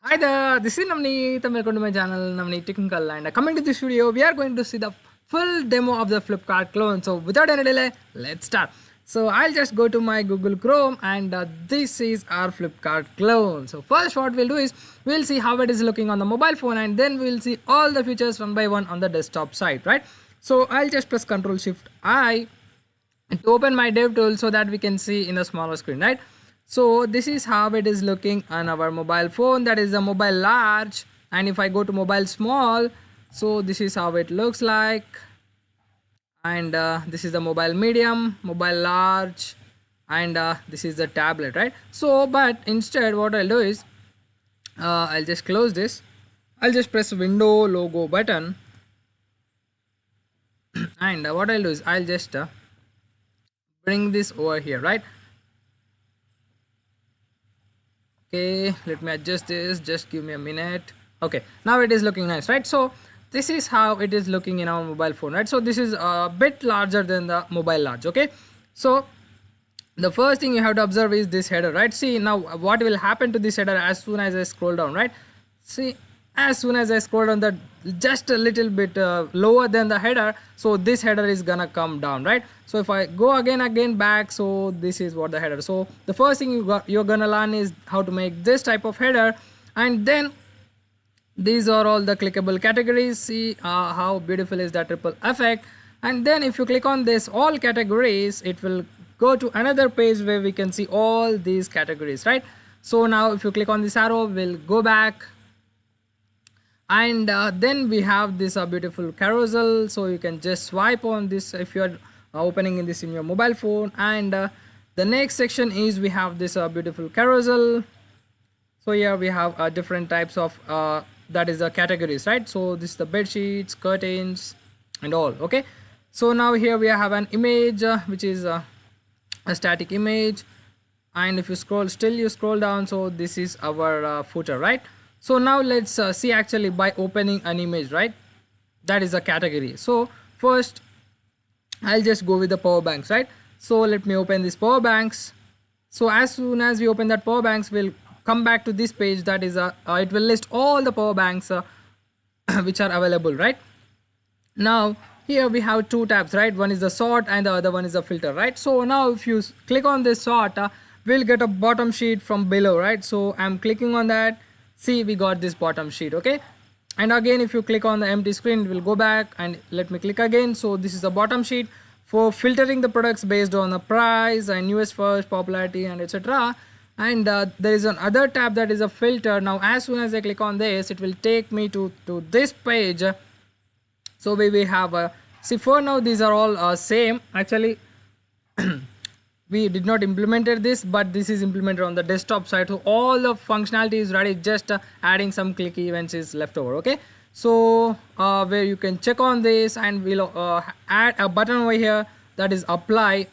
Hi there, this is Navneet and welcome to my channel Navneet Technical, and coming to this video we are going to see the full demo of the Flipkart clone. So without any delay, let's start. So I'll just go to my Google Chrome and this is our Flipkart clone. So first what we'll do is we'll see how it is looking on the mobile phone, and then we'll see all the features one by one on the desktop side, right? So I'll just press Ctrl Shift I to open my dev tool so that we can see in the smaller screen, right? So this is how it is looking on our mobile phone, that is the mobile large. And if I go to mobile small, so this is how it looks like. And this is the mobile medium, mobile large, and this is the tablet, right? So but instead what I'll do is I'll just close this. I'll just press window logo button and what I'll do is I'll just bring this over here, right? Okay, let me adjust this, just give me a minute. Okay, now it is looking nice, right? So this is how it is looking in our mobile phone, right? So this is a bit larger than the mobile large. Okay, so the first thing you have to observe is this header, right? See now what will happen to this header as soon as I scroll down, right? See, as soon as I scroll down the just a little bit lower than the header, so this header is gonna come down, right? So if I go again back, so this is what the header. So the first thing you're gonna learn is how to make this type of header, and then these are all the clickable categories. See how beautiful is that ripple effect. And then if you click on this all categories, it will go to another page where we can see all these categories, right? So now if you click on this arrow, we'll go back, and then we have this beautiful carousel. So you can just swipe on this if you're opening in this in your mobile phone. And the next section is we have this beautiful carousel. So here we have different types of that is the categories, right? So this is the bed sheets, curtains, and all. Okay, so now here we have an image which is a static image, and if you scroll down, so this is our footer, right? So now let's see actually by opening an image, right? That is a category. So first I'll just go with the power banks, right? So let me open this power banks. So as soon as we open that power banks, we'll come back to this page. That is it will list all the power banks which are available, right? Now here we have two tabs, right? One is the sort and the other one is the filter, right? So now if you click on this sort, we'll get a bottom sheet from below, right? So I'm clicking on that. See, we got this bottom sheet. Okay, and again if you click on the empty screen, it will go back, and let me click again. So this is the bottom sheet for filtering the products based on the price and newest first, popularity, and etc. And there is another tab that is a filter. Now as soon as I click on this, it will take me to this page. So we have see, for now these are all same actually. We did not implemented this, but this is implemented on the desktop side, so all the functionality is ready, just adding some click events is left over. Okay, so where you can check on this, and we'll add a button over here that is apply,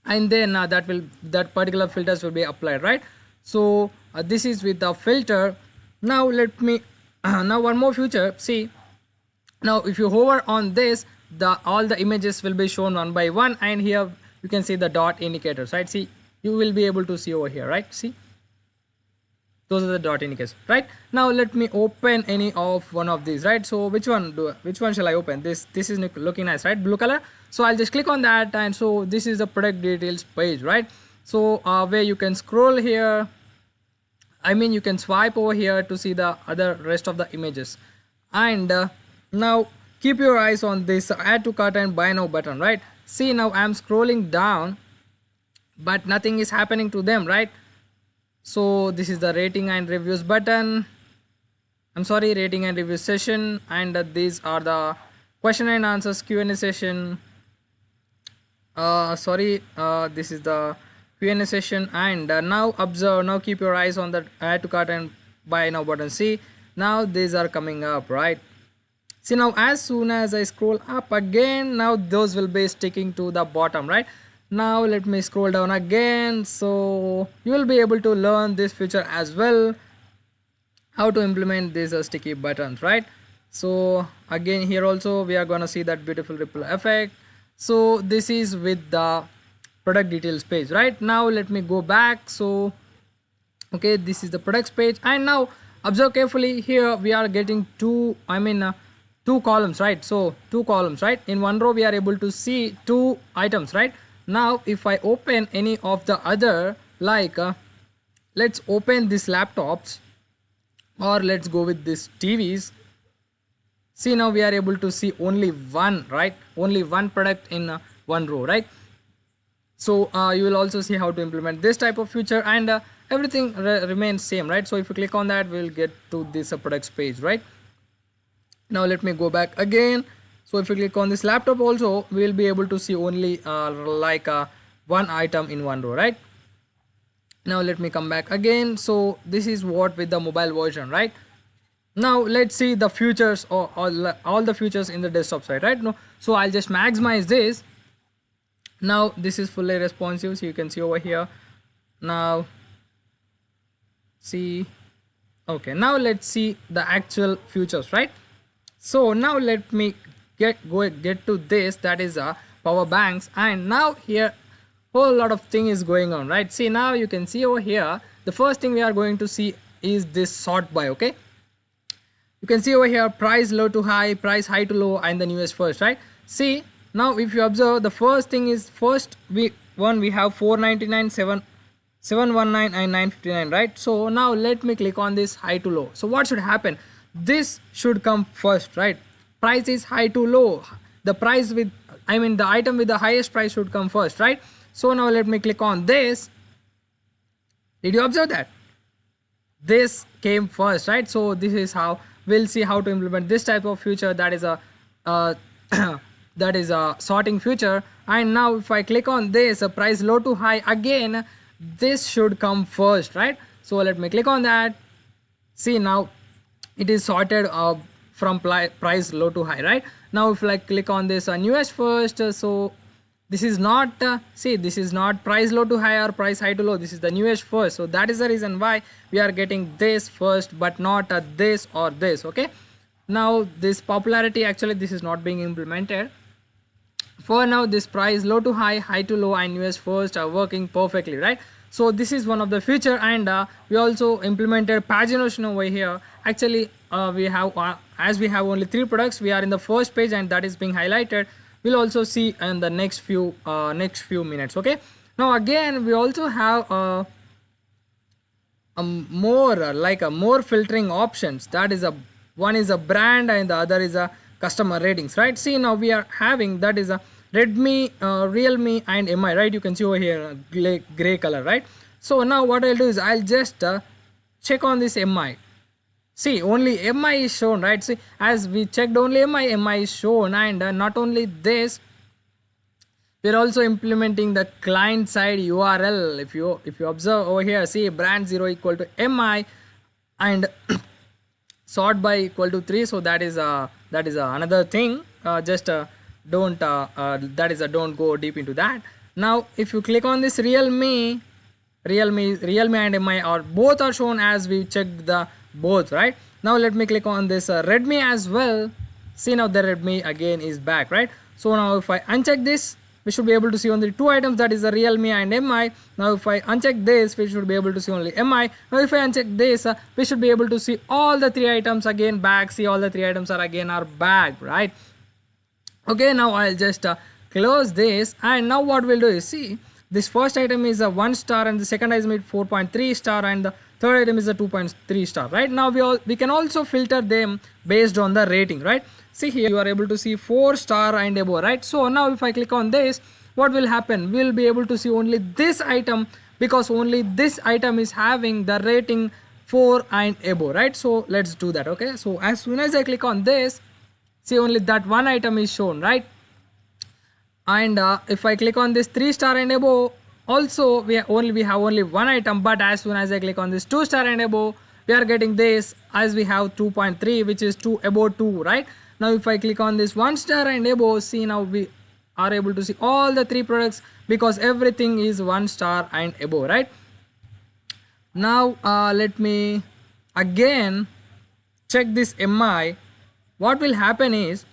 and then that particular filters will be applied, right? So this is with the filter. Now let me now one more feature. See, now if you hover on this, all the images will be shown one by one, and here you can see the dot indicators, right? See, you will be able to see over here, right? See, those are the dot indicators, right? Now let me open any of one of these, right? So which one shall I open? This is looking nice, right? Blue color. So I'll just click on that, and so this is the product details page, right? So where you can scroll here, I mean you can swipe over here to see the other rest of the images. And now keep your eyes on this add to cart and buy now button, right? See, now I'm scrolling down, but nothing is happening to them, right? So this is the rating and reviews button. I'm sorry, rating and review session, and these are the question and answers Q&A session. This is the Q&A session. And now observe, now keep your eyes on the add to cart and buy now button. See, now these are coming up, right? See, now as soon as I scroll up again, now those will be sticking to the bottom, right? Now let me scroll down again, so you will be able to learn this feature as well, how to implement these sticky buttons, right? So again here also we are gonna see that beautiful ripple effect. So this is with the product details page. Right now let me go back. So okay, this is the products page, and now observe carefully here. We are getting two columns, right? So two columns, right? In one row we are able to see two items, right? Now if I open any of the other, like let's open these laptops, or let's go with these TVs. See, now we are able to see only one, right? Only one product in one row, right? So you will also see how to implement this type of feature, and everything remains same, right? So if you click on that, we'll get to this products page, right? Now let me go back again. So if you click on this laptop also, we'll be able to see only one item in one row, right? Now let me come back again. So this is what with the mobile version, right? Now let's see the features, or all the features in the desktop side, right? No, so I'll just maximize this. Now this is fully responsive, so you can see over here. Now see, okay, now let's see the actual features, right? So now let me get to this, that is power banks, and now here whole lot of thing is going on, right? See, now you can see over here, the first thing we are going to see is this sort by. Okay, you can see over here price low to high, price high to low, and the newest first, right? See, now if you observe, the first thing is first we have 499, 719 and 959, right? So now let me click on this high to low. So what should happen? This should come first, right? Price is high to low, the price with the item with the highest price should come first, right? So now let me click on this. Did you observe that this came first, right? So this is how we'll see how to implement this type of feature, that is a that is a sorting feature. And now if I click on this, a price low to high, again this should come first, right? So let me click on that. See, now it is sorted from price low to high, right? Now if I click on this newest first, so this is not see, this is not price low to high or price high to low, this is the newest first. So that is the reason why we are getting this first, but not this or this. Okay, now this popularity, actually this is not being implemented for now. This price low to high, high to low, and newest first are working perfectly, right? So this is one of the feature, and we also implemented pagination over here. Actually we have as we have only 3 products, we are in the first page, and that is being highlighted. We'll also see in the next few minutes. Okay, now again we also have more filtering options. That is one is a brand and the other is a customer ratings, right? See, now we are having, that is a Redmi, Realme and MI, right? You can see over here gray color, right? So now what I'll do is I'll just check on this MI. See, only MI is shown, right? See, as we checked only MI is shown, and not only this, we're also implementing the client side URL. If you observe over here, see, brand 0 equal to MI and sort by equal to 3. So that is another thing. Don't go deep into that. Now if you click on this Realme and MI are both are shown as we checked the both, right? Now let me click on this Redmi as well. See, now the Redmi again is back, right? So now if I uncheck this, we should be able to see only 2 items, that is the Realme and MI. Now if I uncheck this, we should be able to see only MI. Now if I uncheck this, we should be able to see all the 3 items again back. See, all the 3 items are back, right? Okay, now I'll just close this, and now what we'll do is, see, this first item is a 1 star, and the second item is 4.3 star, and the third item is a 2.3 star, right? Now we can also filter them based on the rating, right? See, here you are able to see 4 star and above, right? So now if I click on this, what will happen? We'll be able to see only this item, because only this item is having the rating 4 and above, right? So let's do that. Okay, so as soon as I click on this, see, only that one item is shown, right? And if I click on this 3 star and above, also we have only one item, but as soon as I click on this 2 star and above, we are getting this, as we have 2.3, which is 2 above 2, right? Now if I click on this 1 star and above, see, now we are able to see all the 3 products, because everything is 1 star and above, right? Now let me again check this MI. What will happen is,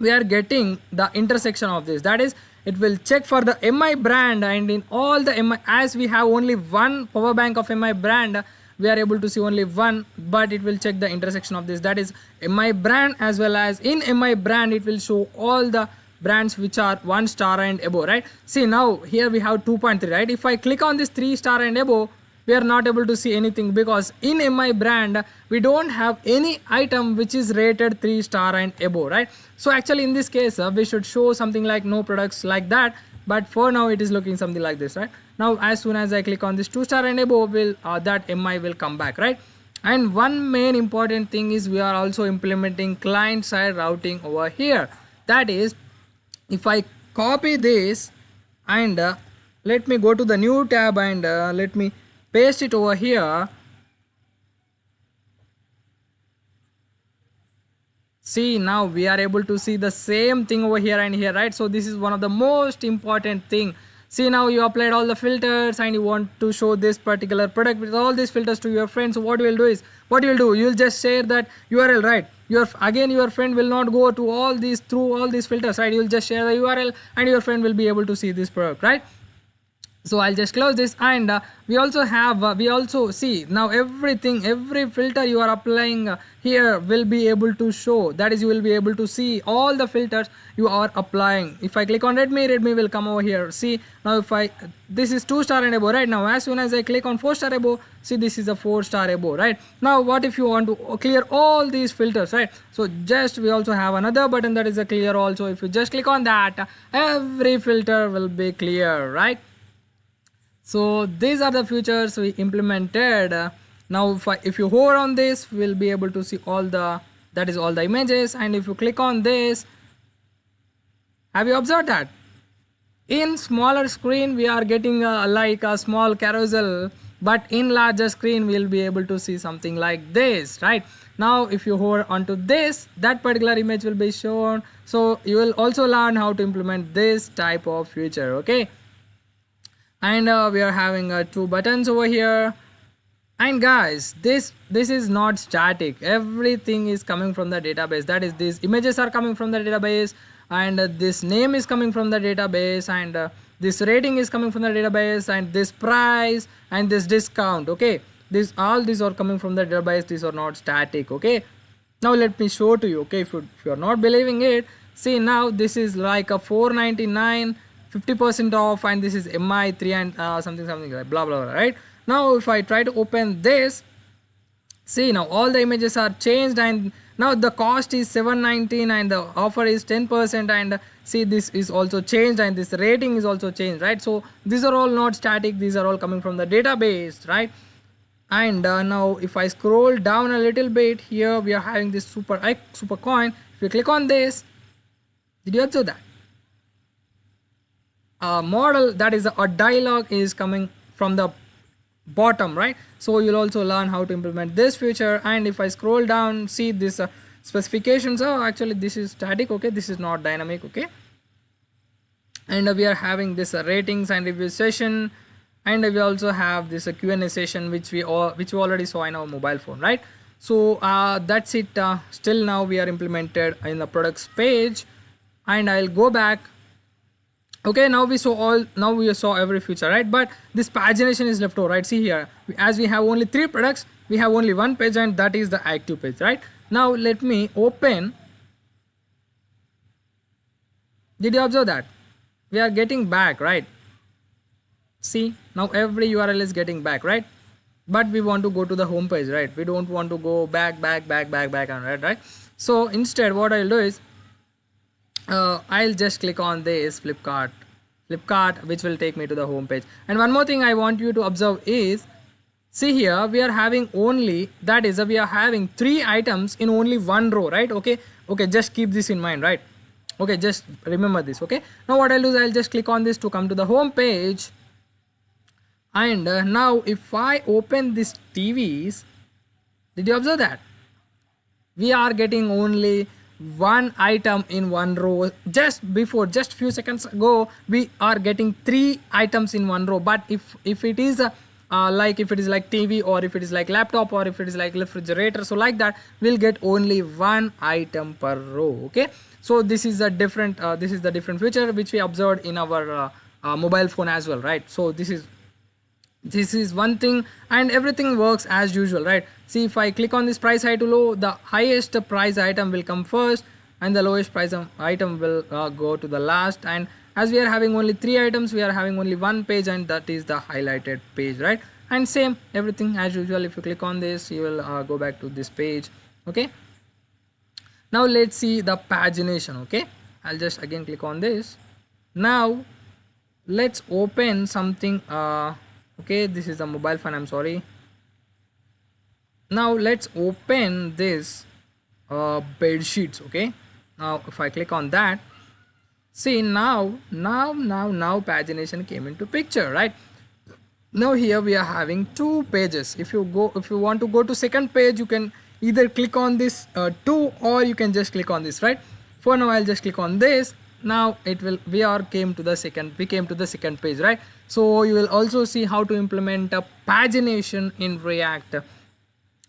we are getting the intersection of this, that is, it will check for the MI brand, and in all the MI, as we have only one power bank of MI brand, we are able to see only one, but it will check the intersection of this, that is my brand, as well as in my brand it will show all the brands which are 1 star and above, right? See, now here we have 2.3, right? If I click on this 3 star and above, we are not able to see anything, because in my brand we don't have any item which is rated 3 star and above, right? So actually in this case we should show something like no products like that, but for now it is looking something like this, right? Now as soon as I click on this 2 star and above, will that mi will come back, right? And one main important thing is we are also implementing client side routing over here. That is, if I copy this and let me go to the new tab and let me paste it over here. See, now we are able to see the same thing over here and here, right? So this is one of the most important thing. See, now you applied all the filters and you want to show this particular product with all these filters to your friends. So what you will do is, you'll just share that URL, right? Your friend will not go to all these through all these filters, right? You'll just share the URL and your friend will be able to see this product, right? So I'll just close this, and we also see now every filter you are applying here will be able to show, that is, you will be able to see all the filters you are applying. If I click on Redmi will come over here. See, now this is 2 star and above, right? Now as soon as I click on 4 star above, see, this is a 4 star above, right? Now what if you want to clear all these filters, right? So we also have another button, that is a clear also. If you just click on that, every filter will be clear, right? So these are the features we implemented. Now if you hover on this, we'll be able to see all the images, and if you click on this, have you observed that in smaller screen we are getting like a small carousel, but in larger screen we'll be able to see something like this, right? Now if you hover onto this, that particular image will be shown. So you will also learn how to implement this type of feature, okay? And we are having 2 buttons over here. And guys, this is not static. Everything is coming from the database. That is, these images are coming from the database, and this name is coming from the database, and this rating is coming from the database, and this price and this discount, okay? All these are coming from the database. These are not static, okay? Now let me show to you, okay? If you are not believing it, see, now this is like a 499, 50% off, and this is MI3 and something like blah blah blah, right? Now if I try to open this, see, now all the images are changed, and now the cost is 719 and the offer is 10%, and see, this is also changed, and this rating is also changed, right? So these are all not static, these are all coming from the database, right? And now if I scroll down a little bit, here we are having this super coin. If you click on this, did you observe that model, that is a dialog, is coming from the bottom, right? So you'll also learn how to implement this feature. And if I scroll down, see this specifications. Oh, actually this is static, okay? This is not dynamic, okay? And we are having this ratings and review session, and we also have this Q&A session which we already saw in our mobile phone, right? So that's it. Still now we are implemented in the products page, and I'll go back. Okay, now we saw every feature, right? But this pagination is left over, right? See here, as we have only 3 products, we have only 1 page, and that is the active page, right? Now let me open. Did you observe that we are getting back, right? See, now every URL is getting back, right? But we want to go to the home page, right? We don't want to go back and right? So instead what I'll do is I'll just click on this Flipkart, which will take me to the home page. And one more thing I want you to observe is, see here, we are having only, that is, we are having 3 items in only 1 row, right? Okay, just keep this in mind, right? Okay, just remember this, okay? Now what I'll do is I'll just click on this to come to the home page. And now if I open this TVs, did you observe that we are getting only 1 item in 1 row? Just few seconds ago we are getting 3 items in 1 row. But if it is like TV, or if it is like laptop, or if it is like refrigerator, so like that, we'll get only 1 item per row, okay? So this is a different the different feature which we observed in our mobile phone as well, right? So this is This is one thing, and everything works as usual, right? See, if I click on this price high to low, the highest price item will come first and the lowest price item will go to the last. And as we are having only 3 items, we are having only one page, and that is the highlighted page, right? And same, everything as usual. If you click on this, you will go back to this page. Okay, now let's see the pagination. Okay, I'll just again click on this. Now let's open something. Okay, this is a mobile phone, I'm sorry. Now let's open this bed sheets. Okay, now if I click on that, see, now pagination came into picture, right? Now here we are having 2 pages. If you want to go to second page, you can either click on this 2, or you can just click on this, right? For now I'll just click on this. Now it will, we came to the second page, right? So you will also see how to implement a pagination in React.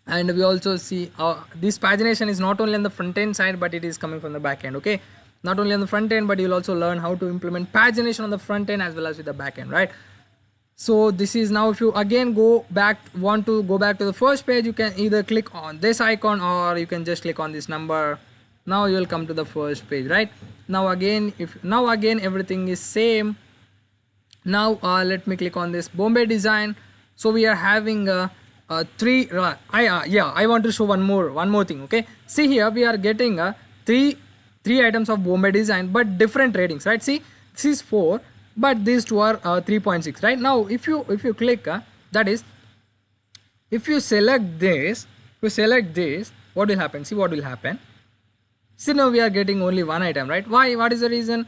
And we also see this pagination is not only on the front end side, but it is coming from the back end. Okay, not only on the front end, but you'll also learn how to implement pagination on the front end as well as with the back end, right? So this is, now if you again want to go back to the first page, you can either click on this icon, or you can just click on this number. Now you will come to the first page, right? Now again everything is same. Now let me click on this Bombay design. So we are having three I want to show one more thing. Okay, see, here we are getting three items of Bombay design, but different ratings, right? See, this is 4, but these two are 3.6, right? Now if you click that is, if you select this, what will happen? See what will happen. See, now we are getting only one item, right? Why? What is the reason?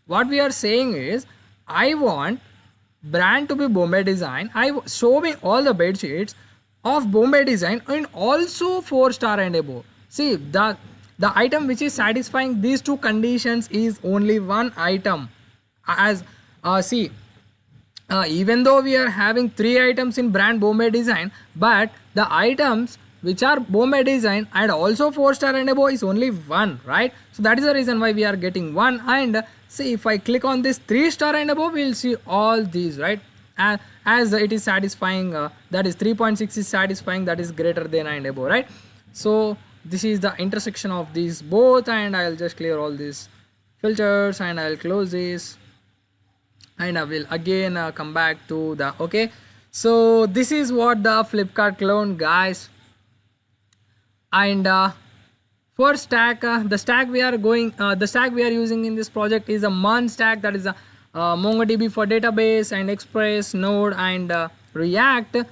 What we are saying is, I want brand to be Bombay design. Show me all the bed sheets of Bombay design and also 4-star and above. See, the item which is satisfying these two conditions is only one item. As see, even though we are having 3 items in brand Bombay design, but the items which are Bombay design and also 4-star and above is only one, right? So that is the reason why we are getting one. And see, if I click on this 3-star and above, we'll see all these, right? As it is satisfying, that is 3.6 is satisfying, that is greater than and above, right? So this is the intersection of these both, and I'll just clear all these filters and I'll close this, and I will again come back to the, okay. So this is what the Flipkart clone, guys. And for stack, the stack we are using in this project is a MERN stack, that is a MongoDB for database, and Express, Node, and React.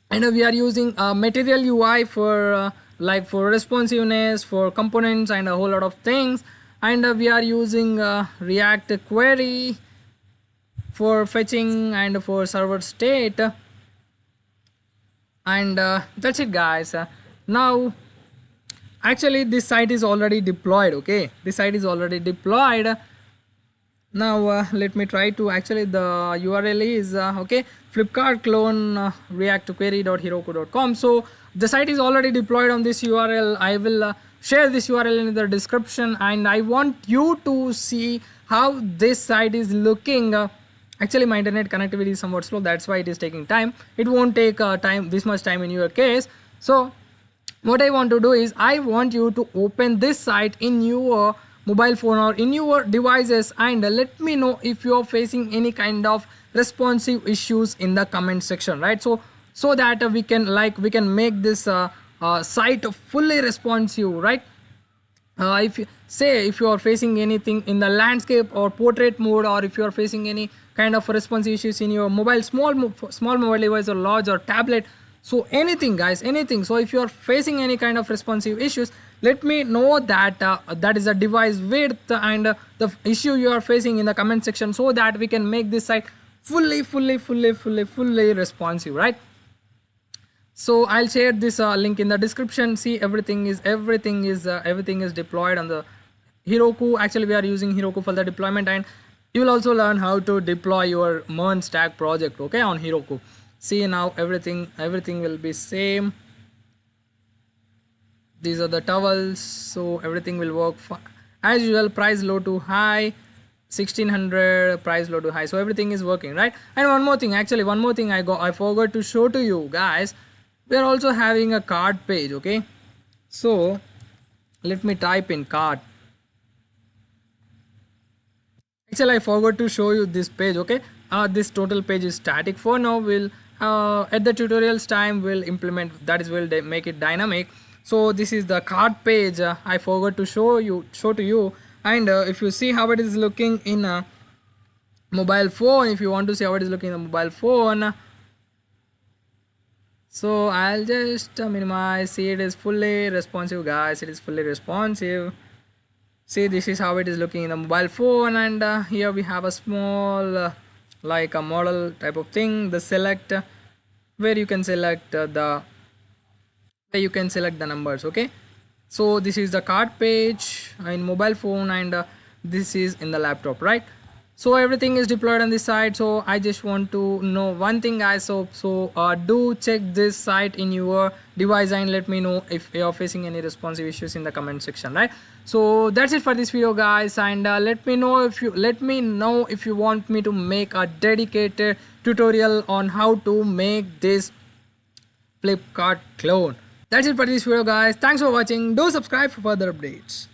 And we are using Material UI for like for responsiveness, for components, and a whole lot of things. And we are using reactquery for fetching and for server state. And that's it, guys. Now actually this site is already deployed. Okay, this site is already deployed. Now let me try to, actually the URL is okay, Flipkart clone reactquery.heroku.com. so the site is already deployed on this URL. I will share this URL in the description, and I want you to see how this site is looking. Actually my internet connectivity is somewhat slow, that's why it is taking time. It won't take this much time in your case. So what I want to do is, I want you to open this site in your mobile phone or in your devices, and let me know if you are facing any kind of responsive issues in the comment section, right? So that we can make this site fully responsive, right? If you are facing anything in the landscape or portrait mode, or if you are facing any kind of responsive issues in your mobile, small mobile device or large or tablet, so anything, guys, anything. So if you are facing any kind of responsive issues, let me know that that is a device width and the issue you are facing in the comment section, so that we can make this site fully responsive, right? So I'll share this link in the description. See, everything is deployed on the Heroku. Actually we are using Heroku for the deployment, and you will also learn how to deploy your MERN stack project, okay, on Heroku. See, now everything will be same. These are the towels, so everything will work as usual. Price low to high, 1600 price low to high, so everything is working, right? And one more thing, actually one more thing I forgot to show to you guys. We are also having a cart page. Okay, so let me type in cart. Actually I forgot to show you this page. Okay, this total page is static for now. We'll at the tutorials time we'll implement, that is, we'll make it dynamic. So this is the cart page. I forgot to show to you. And if you see how it is looking in a mobile phone, if you want to see how it is looking in a mobile phone, so I'll just minimize. See, it is fully responsive, guys. It is fully responsive. See, this is how it is looking in the mobile phone. And here we have a small like a model type of thing, the select, where you can select the numbers. Okay, so this is the cart page in mobile phone, and this is in the laptop, right? So everything is deployed on this site. So I just want to know one thing, guys. So do check this site in your device and let me know if you're facing any responsive issues in the comment section, right? So that's it for this video, guys. And let me know if you want me to make a dedicated tutorial on how to make this Flipkart clone. That's it for this video, guys. Thanks for watching. Do subscribe for further updates.